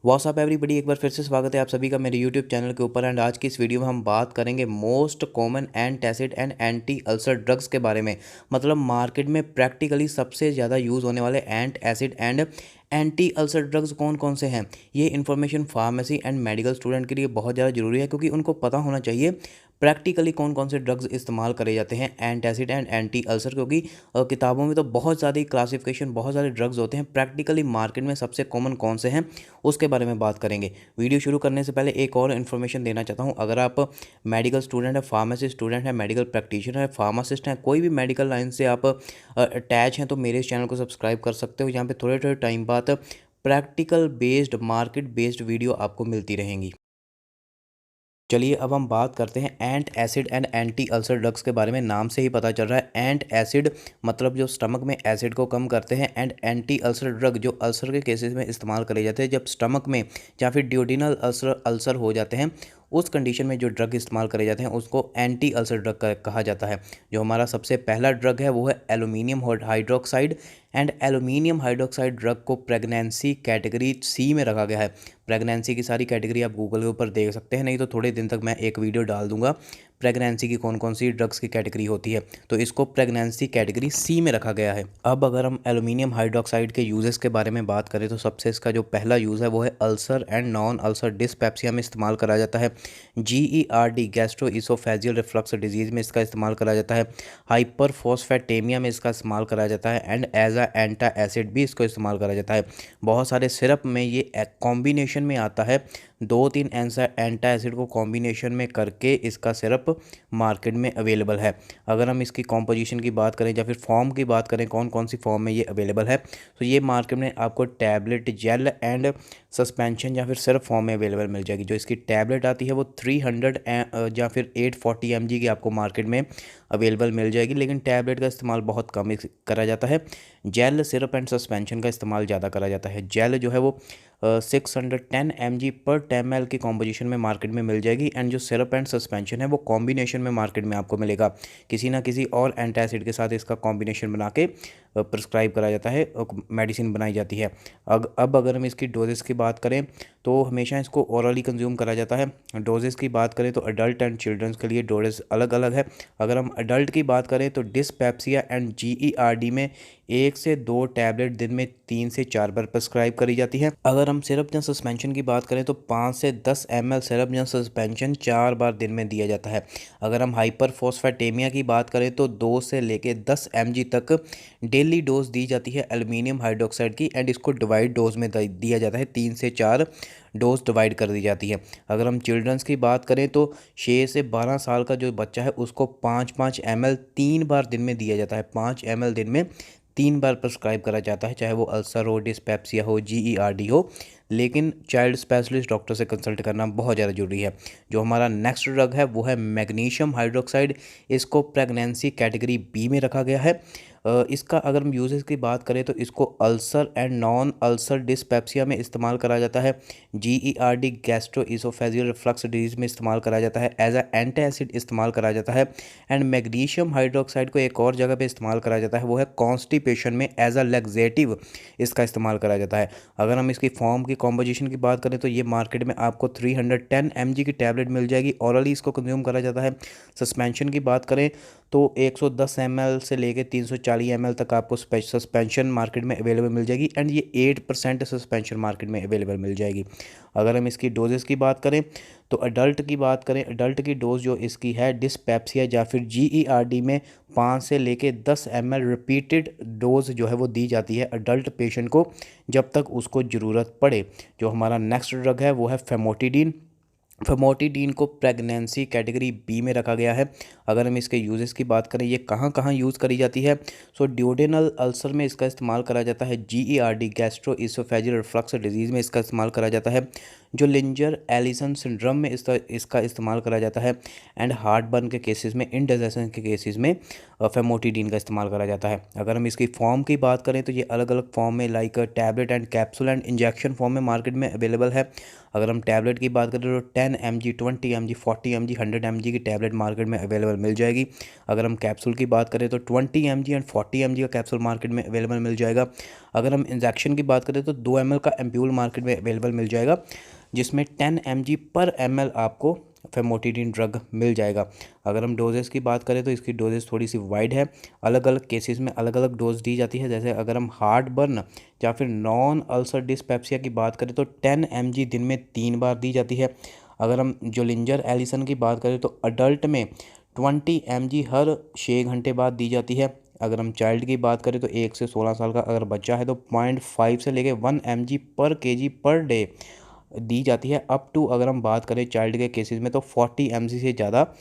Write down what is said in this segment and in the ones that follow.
WhatsApp everybody, एक बार फिर से स्वागत है आप सभी का मेरे यूट्यूब चैनल के ऊपर। एंड आज की इस वीडियो में हम बात करेंगे most common antacid and anti ulcer drugs के बारे में। मतलब मार्केट में प्रैक्टिकली सबसे ज़्यादा यूज़ होने वाले antacid and anti ulcer drugs कौन कौन से हैं। ये information pharmacy and medical student के लिए बहुत ज़्यादा ज़रूरी है, क्योंकि उनको पता होना चाहिए प्रैक्टिकली कौन कौन से ड्रग्स इस्तेमाल करे जाते हैं antacid and anti ulcer. क्योंकि किताबों में तो बहुत ज़्यादा क्लासिफिकेशन, बहुत सारे ड्रग्स होते हैं, प्रैक्टिकली मार्केट में सबसे कॉमन कौन से हैं उसके बारे में बात करेंगे। वीडियो शुरू करने से पहले एक और इन्फॉर्मेशन देना चाहता हूं। अगर आप मेडिकल स्टूडेंट है, फार्मेसी स्टूडेंट है, मेडिकल प्रैक्टिशनर है, फार्मासिस्ट हैं, कोई भी मेडिकल लाइन से आप अटैच हैं, तो मेरे इस चैनल को सब्सक्राइब कर सकते हो। यहाँ पे थोड़े थोड़े टाइम बाद practical based, market based video आपको मिलती रहेंगी। चलिए अब हम बात करते हैं antacid and anti ulcer drugs के बारे में। नाम से ही पता चल रहा है, एंट एसिड मतलब जो स्टमक में एसिड को कम करते हैं, एंड एंटी अल्सर ड्रग जो अल्सर के केसेस में इस्तेमाल करे जाते हैं। जब स्टमक में या फिर ड्यूडिनल अल्सर अल्सर हो जाते हैं, उस कंडीशन में जो ड्रग इस्तेमाल करे जाते हैं उसको एंटी अल्सर ड्रग कहा जाता है। जो हमारा सबसे पहला ड्रग है वो है aluminium hydroxide. And aluminium hydroxide drug को प्रेगनेंसी कैटेगरी सी में रखा गया है। प्रेगनेंसी की सारी कैटेगरी आप गूगल के ऊपर देख सकते हैं, नहीं तो थोड़े दिन तक मैं एक वीडियो डाल दूंगा प्रेगनेंसी की कौन कौन सी ड्रग्स की कैटेगरी होती है। तो इसको प्रेगनेंसी कैटेगरी सी में रखा गया है। अब अगर हम एल्यूमिनियम हाइड्रोक्साइड के यूजेस के बारे में बात करें, तो सबसे इसका जो पहला यूज़ है वो है ulcer and non ulcer dyspepsia में इस्तेमाल करा जाता है। GERD gastro oesophageal reflux disease में इसका इस्तेमाल करा जाता है। हाइपरफॉस्फेटेमिया में इसका इस्तेमाल करा जाता है। एंड एज अ एंटा एसिड भी इसको इस्तेमाल करा जाता है। बहुत सारे सिरप में ये कॉम्बिनेशन में आता है। 2-3 एंटा एसिड को कॉम्बिनेशन में करके इसका सिरप मार्केट में अवेलेबल है। अगर हम इसकी कॉम्पोजिशन की बात करें या फिर फॉर्म की बात करें, कौन कौन सी फॉर्म में ये अवेलेबल है, तो ये मार्केट में आपको टैबलेट, जेल एंड सस्पेंशन या फिर सिर्फ फॉर्म में अवेलेबल मिल जाएगी। जो इसकी टैबलेट आती है वो 300 या फिर 840 mg की आपको मार्केट में अवेलेबल मिल जाएगी, लेकिन टैबलेट का इस्तेमाल बहुत कम करा जाता है। जेल, सिरप एंड सस्पेंशन का इस्तेमाल ज़्यादा करा जाता है। जेल जो है वो 610 mg पर 10 ml की कॉम्पोजिशन में मार्केट में मिल जाएगी। एंड जो सिरप एंड सस्पेंशन है वो कॉम्बिनेशन में मार्केट में आपको मिलेगा। किसी ना किसी और एंटासिड के साथ इसका कॉम्बिनेशन बना के प्रिस्क्राइब करा जाता है, मेडिसिन बनाई जाती है। अब अगर हम इसकी डोजेस की बात करें, तो हमेशा इसको ओरली कंज्यूम करा जाता है। डोजेस की बात करें तो अडल्ट एंड चिल्ड्रंस के लिए डोजेस अलग अलग है। अगर हम अडल्ट की बात करें तो डिस्पेप्सिया एंड GERD में 1 से 2 टैबलेट दिन में 3 से 4 बार प्रिस्क्राइब करी जाती है। अगर हम सिरप या सस्पेंशन की बात करें तो 5 से 10 ml सिरप या सस्पेंशन 4 बार दिन में दिया जाता है। अगर हम हाइपरफॉस्फेटेमिया की बात करें तो 2 से लेके 10 mg तक डेली डोज दी जाती है एल्यूमिनियम हाइड्रोक्साइड की। एंड इसको डिवाइड डोज में दिया जाता है, 3 से 4 डोज डिवाइड कर दी जाती है। अगर हम चिल्ड्रंस की बात करें तो 6 से 12 साल का जो बच्चा है उसको 5-5 ml 3 बार दिन में दिया जाता है। 5 ml दिन में 3 बार प्रिस्क्राइब करा जाता है, चाहे वो अल्सर हो, डिस्पेप्सिया हो, GERD हो। लेकिन चाइल्ड स्पेशलिस्ट डॉक्टर से कंसल्ट करना बहुत ज़्यादा जरूरी है। जो हमारा नेक्स्ट ड्रग है वो है मैग्नीशियम हाइड्रोक्साइड। इसको प्रेगनेंसी कैटेगरी बी में रखा गया है। इसका अगर हम यूजेस की बात करें तो इसको ulcer and non ulcer dyspepsia में इस्तेमाल करा जाता है। GERD gastro oesophageal reflux disease में इस्तेमाल करा जाता है। एज अ एंटी एसिड इस्तेमाल करा जाता है। एंड मैग्नीशियम हाइड्रोक्साइड को एक और जगह पे इस्तेमाल करा जाता है, वो है कॉन्स्टिपेशन में एज अ लैक्सेटिव इसका इस्तेमाल करा जाता है। अगर हम इसकी फॉर्म की कॉम्पोजिशन की बात करें तो ये मार्केट में आपको 310 mg की टैबलेट मिल जाएगी। ऑरली इसको कंज्यूम करा जाता है। सस्पेंशन की बात करें तो 110 ml से लेके 340 ml तक आपको सस्पेंशन मार्केट में अवेलेबल मिल जाएगी। एंड ये 8% सस्पेंशन मार्केट में अवेलेबल मिल जाएगी। अगर हम इसकी डोजेस की बात करें तो अडल्ट की बात करें, अडल्ट की डोज जो इसकी है डिस्पेप्सिया या फिर GERD में 5 से लेके 10 ml रिपीटेड डोज जो है वो दी जाती है अडल्ट पेशेंट को, जब तक उसको ज़रूरत पड़े। जो हमारा नेक्स्ट ड्रग है वो है फेमोटिडीन। फेमोटिडीन को प्रेगनेंसी कैटेगरी बी में रखा गया है। अगर हम इसके यूजेस की बात करें, ये कहाँ कहाँ यूज़ करी जाती है, सो ड्यूडेनल अल्सर में इसका इस्तेमाल करा जाता है। GERD gastro oesophageal reflux disease में इसका इस्तेमाल करा जाता है। जो लिंजर एलिसन सिंड्रोम में इसका इस्तेमाल करा जाता है। एंड हार्ट बर्न के केसेस में, इंडाइजेशन के केसेस में फेमोटिडीन का इस्तेमाल करा जाता है। अगर हम इसकी फॉर्म की बात करें तो ये अलग अलग फॉर्म में, like tablet and capsule and injection form में मार्केट में अवेलेबल है। अगर हम टैबलेट की बात करें तो 10 10 mg, 20 mg, 40 mg, 100 mg की टैबलेट मार्केट में अवेलेबल मिल जाएगी। अगर हम कैप्सूल की बात करें तो 20 mg एंड 40 mg का कैप्सूल मार्केट में अवेलेबल मिल जाएगा। अगर हम इंजेक्शन की बात करें तो 2 ml का एम्प्यूल मार्केट में अवेलेबल मिल जाएगा, जिसमें 10 mg पर ml आपको फेमोटिडिन ड्रग मिल जाएगा। अगर हम डोजेस की बात करें तो इसकी डोजेस थोड़ी सी वाइड है, अलग अलग केसेस में अलग अलग डोज दी जाती है। जैसे अगर हम हार्ट बर्न या फिर नॉन अल्सर डिस्पेप्सिया की बात करें तो 10 mg दिन में 3 बार दी जाती है। अगर हम जोलिंजर एलिसन की बात करें तो अडल्ट में 20 mg हर 6 घंटे बाद दी जाती है। अगर हम चाइल्ड की बात करें तो 1 से 16 साल का अगर बच्चा है तो 0.5 से लेके 1 mg पर केजी पर डे दी जाती है। अप टू अगर हम बात करें चाइल्ड के केसेस में तो 40 mg से ज़्यादा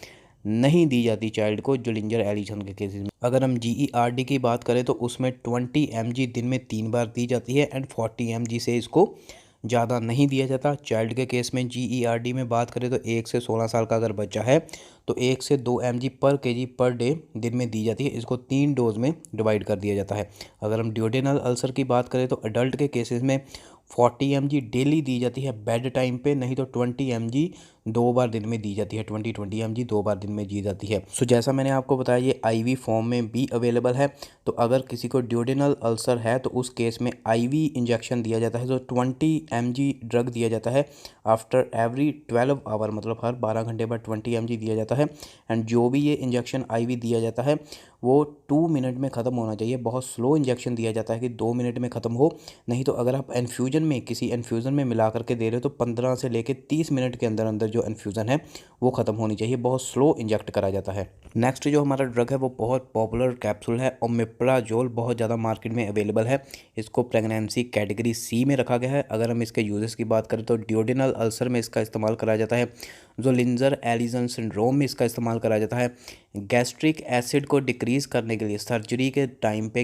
नहीं दी जाती चाइल्ड को जोलिंजर एलिसन के केसेस में। अगर हम GERD की बात करें तो उसमें 20 mg दिन में 3 बार दी जाती है एंड 40 mg से इसको ज़्यादा नहीं दिया जाता। चाइल्ड के केस में GERD में बात करें तो 1 से 16 साल का अगर बच्चा है तो 1 से 2 mg पर केजी पर डे दिन में दी जाती है। इसको 3 डोज में डिवाइड कर दिया जाता है। अगर हम ड्यूडेनल अल्सर की बात करें तो अडल्ट के केसेस में 40 mg डेली दी जाती है बेड टाइम पे, नहीं तो 20 mg 2 बार दिन में दी जाती है। 20 mg 2 बार दिन में दी जाती है। सो जैसा मैंने आपको बताया ये IV फॉर्म में भी अवेलेबल है। तो अगर किसी को ड्यूडेनल अल्सर है तो उस केस में IV इंजेक्शन दिया जाता है। तो 20 mg ड्रग दिया जाता है आफ्टर एवरी 12 आवर, मतलब हर 12 घंटे बाद 20 mg दिया जाता है। एंड जो भी ये इंजेक्शन IV दिया जाता है वो 2 मिनट में ख़त्म होना चाहिए। बहुत स्लो इंजेक्शन दिया जाता है कि 2 मिनट में ख़त्म हो, नहीं तो अगर आप इन्फ्यूजन में किसी इन्फ्यूज़न में मिला करके दे रहे हो तो 15 से लेके 30 मिनट के अंदर अंदर जो इन्फ्यूज़न है वो ख़त्म होनी चाहिए। बहुत स्लो इंजेक्ट करा जाता है। नेक्स्ट जो हमारा ड्रग है वो बहुत पॉपुलर कैप्सूल है ओमेप्राजोल, बहुत ज़्यादा मार्केट में अवेलेबल है। इसको प्रेगनेंसी कैटेगरी C में रखा गया है। अगर हम इसके यूजेस की बात करें तो ड्यूडेनल अल्सर में इसका इस्तेमाल करा जाता है, जोलिंजर एलिसन सिंड्रोम में इसका इस्तेमाल करा जाता है, गैस्ट्रिक एसिड को डिक्रीज़ करने के लिए सर्जरी के टाइम पे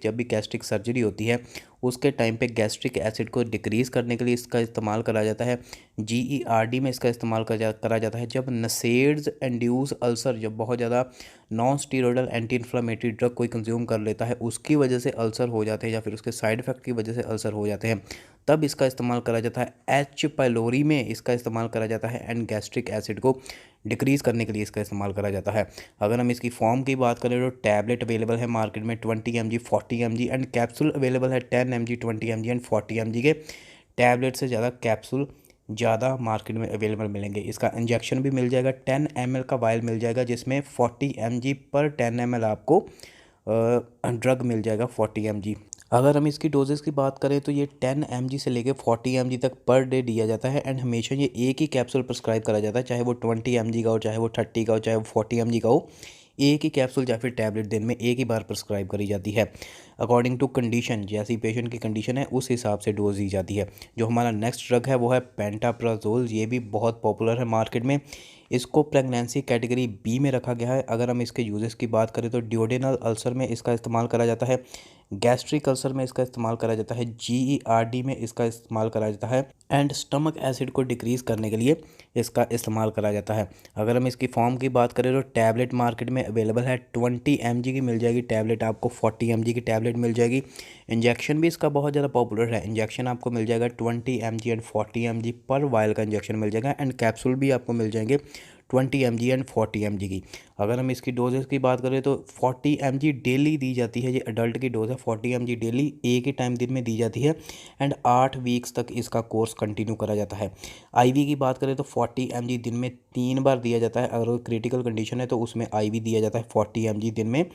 जब भी गैस्ट्रिक सर्जरी होती है उसके टाइम पे गैस्ट्रिक एसिड को डिक्रीज़ करने के लिए इसका इस्तेमाल करा जाता है। GERD में इसका इस्तेमाल करा जाता है जब नसेड्स इंड्यूस अल्सर, जब बहुत ज़्यादा non steroidal anti inflammatory drug कोई कंज्यूम कर लेता है उसकी वजह से अल्सर हो जाते हैं या फिर उसके साइड इफ़ेक्ट की वजह से अल्सर हो जाते हैं, तब इसका इस्तेमाल करा जाता है। H पाइलोरी में इसका इस्तेमाल करा जाता है एंड गैस्ट्रिक एसिड को डिक्रीज़ करने के लिए इसका इस्तेमाल करा जाता है। अगर हम इसकी फॉर्म की बात करें तो टैबलेट अवेलेबल है मार्केट में 20 mg, 40 mg and capsule available है 10 mg, 20 mg एंड 40 mg के। टैबलेट से ज़्यादा कैप्सूल ज़्यादा मार्केट में अवेलेबल मिलेंगे। इसका इंजेक्शन भी मिल जाएगा, 10 ml का वायल मिल जाएगा जिसमें 40 mg पर 10 ml आपको ड्रग मिल जाएगा 40 mg। अगर हम इसकी डोजेस की बात करें तो ये 10 mg से लेके 40 mg तक पर डे दिया जाता है एंड हमेशा ये एक ही कैप्सूल प्रिस्क्राइब करा जाता है, चाहे वो 20 mg का हो, चाहे वो 30 का हो, चाहे वो 40 mg का हो। एक ही कैप्सूल या फिर टैबलेट दिन में एक ही बार प्रिस्क्राइब करी जाती है। अकॉर्डिंग टू कंडीशन, जैसी पेशेंट की कंडीशन है उस हिसाब से डोज दी जाती है। जो हमारा नेक्स्ट ड्रग है वो है पेंटाप्राजोल। ये भी बहुत पॉपुलर है मार्केट में। इसको प्रेगनेंसी कैटेगरी B में रखा गया है। अगर हम इसके यूजेस की बात करें तो ड्यूडेनल अल्सर में इसका इस्तेमाल करा जाता है, गैस्ट्रिक अल्सर में इसका इस्तेमाल करा जाता है, GERD में इसका इस्तेमाल करा जाता है एंड स्टमक एसिड को डिक्रीज़ करने के लिए इसका इस्तेमाल करा जाता है। अगर हम इसकी फॉर्म की बात करें तो टैबलेट मार्केट में अवेलेबल है, 20 mg की मिल जाएगी टैबलेट, आपको 40 mg की टैबलेट मिल जाएगी। इंजेक्शन भी इसका बहुत ज़्यादा पॉपुलर है। इंजेक्शन आपको मिल जाएगा 20 mg एंड 40 mg पर वायल का इंजेक्शन मिल जाएगा एंड कैप्सूल भी आपको मिल जाएंगे 20 mg एंड 40 mg की। अगर हम इसकी डोजेस की बात करें तो 40 mg डेली दी जाती है। ये अडल्ट की डोज है, 40 mg डेली एक ही टाइम दिन में दी जाती है एंड 8 वीक्स तक इसका कोर्स कंटिन्यू करा जाता है। IV की बात करें तो 40 mg दिन में 3 बार दिया जाता है। अगर क्रिटिकल कंडीशन है तो उसमें IV दिया जाता है 40 mg दिन में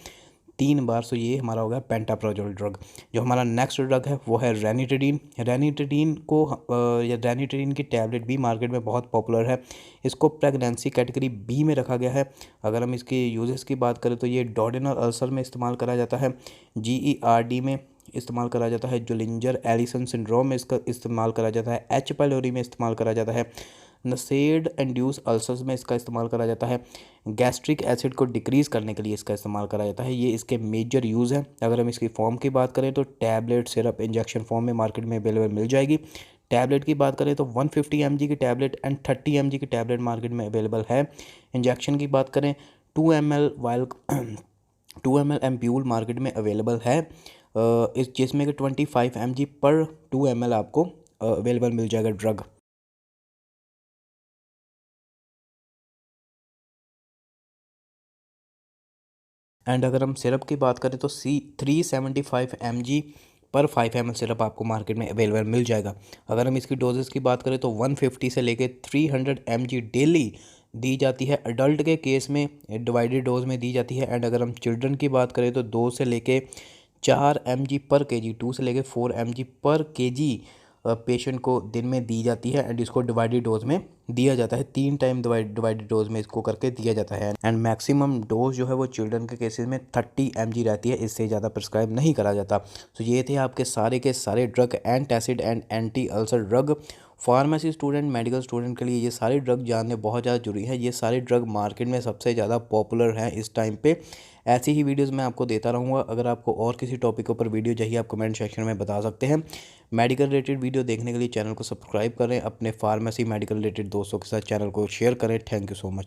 3 बार। सो ये हमारा हो गया पेंटाप्राजोल ड्रग। जो हमारा नेक्स्ट ड्रग है वो है रेनिटिडीन। रेनिटिडीन की टैबलेट भी मार्केट में बहुत पॉपुलर है। इसको प्रेगनेंसी कैटेगरी B में रखा गया है। अगर हम इसके यूजेस की बात करें तो ये डोडेनल अल्सर में इस्तेमाल करा जाता है, GERD में इस्तेमाल करा जाता है, जोलिंजर एलिसन सिंड्रोम में इसका इस्तेमाल करा जाता है, H पाइलोरी में इस्तेमाल करा जाता है, नसेड इंड्यूस अल्सर्स में इसका इस्तेमाल करा जाता है, गैस्ट्रिक एसिड को डिक्रीज़ करने के लिए इसका इस्तेमाल करा जाता है। ये इसके मेजर यूज़ है। अगर हम इसकी फॉर्म की बात करें तो टैबलेट, सिरप, इंजेक्शन फॉर्म में मार्केट में अवेलेबल मिल जाएगी। टैबलेट की बात करें तो 150 mg की टैबलेट एंड 30 mg की टैबलेट मार्केट में अवेलेबल है। इंजेक्शन की बात करें 2 ml vial 2 ml ampoule market में अवेलेबल है, इस जिसमें कि 25 mg पर 2 ml आपको अवेलेबल मिल जाएगा ड्रग। एंड अगर हम सिरप की बात करें तो 375 mg पर 5 ml सिरप आपको मार्केट में अवेलेबल मिल जाएगा। अगर हम इसकी डोजेस की बात करें तो 150 से लेके 300 mg डेली दी जाती है। अडल्ट के केस में डिवाइडेड डोज में दी जाती है। एंड अगर हम चिल्ड्रन की बात करें तो 2 से लेके 4 mg पर केजी, 2 से लेके 4 mg पर केजी पेशेंट को दिन में दी जाती है। एंड इसको डिवाइडेड डोज में दिया जाता है, 3 टाइम डिवाइडेड डोज में इसको करके दिया जाता है। एंड मैक्सिमम डोज जो है वो चिल्ड्रन के केसेस में 30 mg रहती है, इससे ज़्यादा प्रिस्क्राइब नहीं करा जाता। तो ये थे आपके सारे के सारे drug, antacid and anti ulcer drug. Pharmacy student, medical student के लिए ये सारे ड्रग जानने बहुत ज़्यादा जरूरी है। ये सारे ड्रग मार्केट में सबसे ज़्यादा पॉपुलर हैं इस टाइम पे। ऐसी ही वीडियोस मैं आपको देता रहूँगा। अगर आपको और किसी टॉपिक के ऊपर वीडियो चाहिए आप कमेंट सेक्शन में बता सकते हैं। मेडिकल रिलेटेड वीडियो देखने के लिए चैनल को सब्सक्राइब करें, अपने फार्मेसी मेडिकल रिलेटेड दोस्तों के साथ चैनल को शेयर करें। Thank you so much.